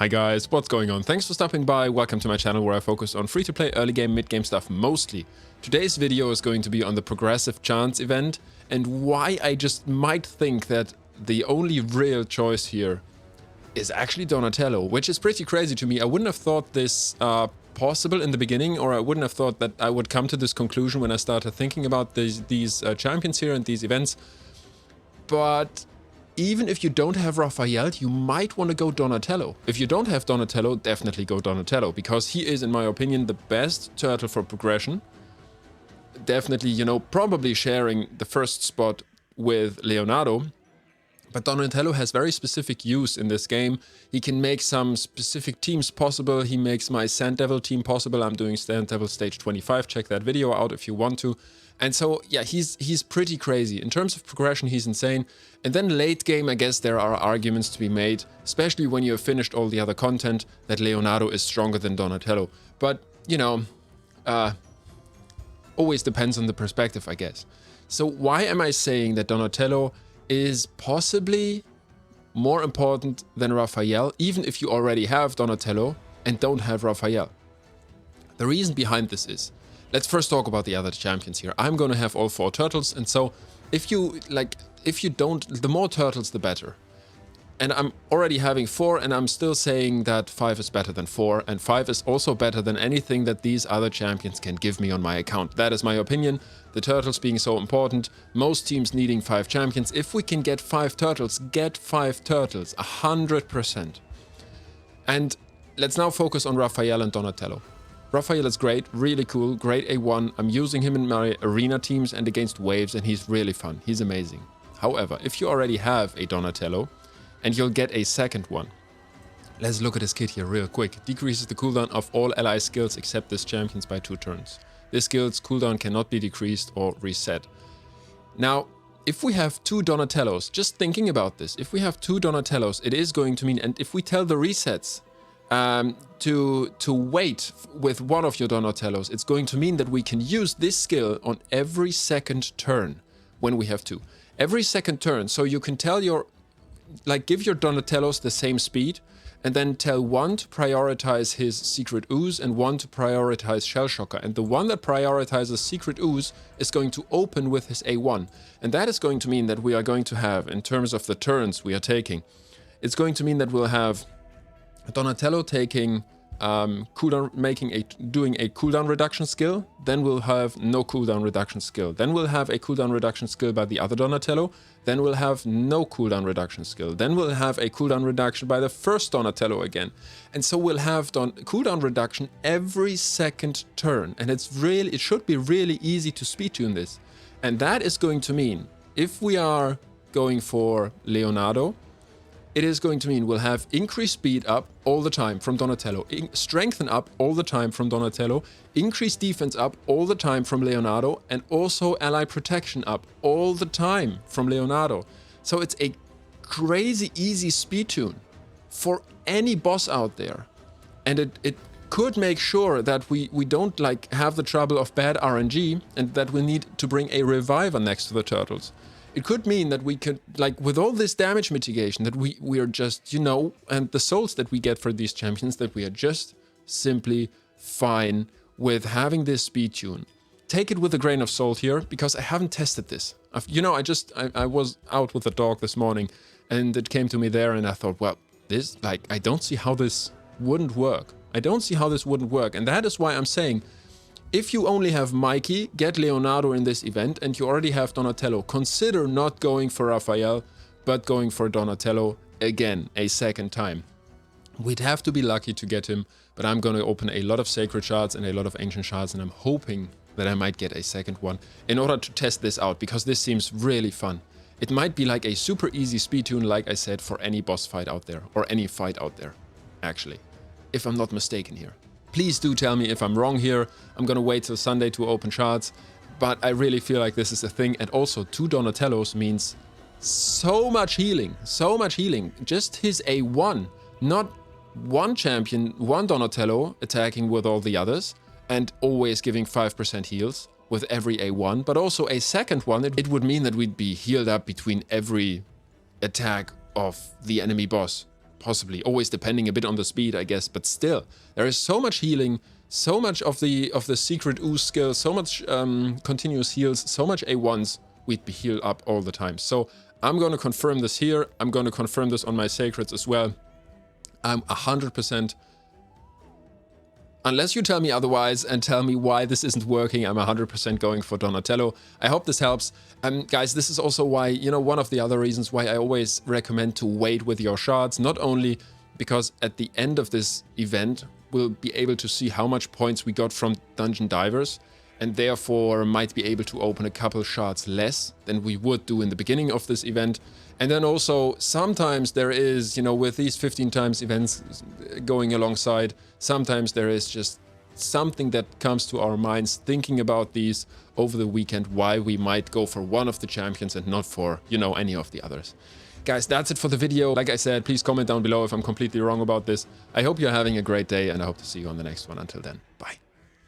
Hi guys, what's going on? Thanks for stopping by. Welcome to my channel where I focus on free-to-play early game, mid-game stuff mostly. Today's video is going to be on the Progressive Chance event and why I just might think that the only real choice here is actually Donatello, which is pretty crazy to me. I wouldn't have thought this possible in the beginning, or I wouldn't have thought that I would come to this conclusion when I started thinking about these champions here and these events. But even if you don't have Raphael, you might want to go Donatello. If you don't have Donatello, definitely go Donatello, because he is, in my opinion, the best turtle for progression. Definitely, you know, probably sharing the first spot with Leonardo. But Donatello has very specific use in this game. He can make some specific teams possible. He makes my Sand Devil team possible. I'm doing Sand Devil stage 25. Check that video out if you want to. And so, yeah, he's pretty crazy. In terms of progression, he's insane. And then late game, I guess there are arguments to be made, especially when you have finished all the other content, that Leonardo is stronger than Donatello. But, you know, always depends on the perspective, I guess. So why am I saying that Donatello is possibly more important than Raphael, even if you already have Donatello and don't have Raphael? The reason behind this is, let's first talk about the other champions here. I'm going to have all 4 turtles, and so if you don't, the more turtles, the better. And I'm already having 4, and I'm still saying that 5 is better than 4, and 5 is also better than anything that these other champions can give me on my account. That is my opinion. The turtles being so important, most teams needing 5 champions. If we can get 5 turtles, get 5 turtles, 100%. And let's now focus on Raphael and Donatello. Raphael is great, really cool, great A1. I'm using him in my arena teams and against waves, and he's really fun. He's amazing. However, if you already have a Donatello, and you'll get a second one. Let's look at his kit here real quick. Decreases the cooldown of all ally skills except this champion's by 2 turns. This skill's cooldown cannot be decreased or reset. Now, if we have 2 Donatellos, just thinking about this, if we have 2 Donatellos, it is going to mean, and if we tell the resets to wait with one of your Donatellos, it's going to mean that we can use this skill on every second turn when we have 2. Every second turn, so you can tell your, give your Donatellos the same speed, and then tell one to prioritize his Secret Ooze and one to prioritize Shell Shocker. And the one that prioritizes Secret Ooze is going to open with his A1. And that is going to mean that we are going to have, in terms of the turns we are taking, it's going to mean that we'll have Donatello taking doing a cooldown reduction skill, then we'll have no cooldown reduction skill. Then we'll have a cooldown reduction skill by the other Donatello, then we'll have no cooldown reduction skill. Then we'll have a cooldown reduction by the first Donatello again. And so we'll have cooldown reduction every second turn. And it should be really easy to speed tune this. And that is going to mean, if we are going for Leonardo, it is going to mean we'll have increased speed up all the time from Donatello, strengthen up all the time from Donatello, increased defense up all the time from Leonardo, and also ally protection up all the time from Leonardo. So it's a crazy easy speed tune for any boss out there. And it could make sure that we don't have the trouble of bad RNG and that we need to bring a reviver next to the turtles. It could mean that we could, with all this damage mitigation, that we are just, and the souls that we get for these champions, that we are just simply fine with having this speed tune. Take it with a grain of salt here, because I haven't tested this. I was out with the dog this morning, and it came to me there, and I thought, well, this, I don't see how this wouldn't work. I don't see how this wouldn't work, and that is why I'm saying, if you only have Mikey, get Leonardo in this event, and you already have Donatello, consider not going for Raphael, but going for Donatello again, a second time. We'd have to be lucky to get him, but I'm going to open a lot of Sacred Shards and a lot of Ancient Shards, and I'm hoping that I might get a second one in order to test this out, because this seems really fun. It might be like a super easy speed tune, like I said, for any boss fight out there, or any fight out there, actually, if I'm not mistaken here. Please do tell me if I'm wrong here. I'm gonna wait till Sunday to open shards, but I really feel like this is a thing. And also 2 Donatellos means so much healing, so much healing. Just his A1, not one champion, one Donatello attacking with all the others and always giving 5% heals with every A1, but also a second one. It would mean that we'd be healed up between every attack of the enemy boss. possibly, always depending a bit on the speed, I guess, but still, there is so much healing, so much of the secret ooze skill, so much continuous heals, so much A1s, we'd be healed up all the time. So I'm going to confirm this here. I'm going to confirm this on my sacreds as well. I'm 100%. Unless you tell me otherwise and tell me why this isn't working, I'm 100% going for Donatello. I hope this helps. Guys, this is also why, you know, one of the other reasons why I always recommend to wait with your shards. Not only because at the end of this event, we'll be able to see how much points we got from Dungeon Divers, and therefore might be able to open a couple shards less than we would do in the beginning of this event. And then also, sometimes there is, you know, with these 15 times events going alongside, sometimes there is just something that comes to our minds thinking about these over the weekend, why we might go for one of the champions and not for, you know, any of the others. Guys, that's it for the video. Like I said, please comment down below if I'm completely wrong about this. I hope you're having a great day, and I hope to see you on the next one. Until then, bye.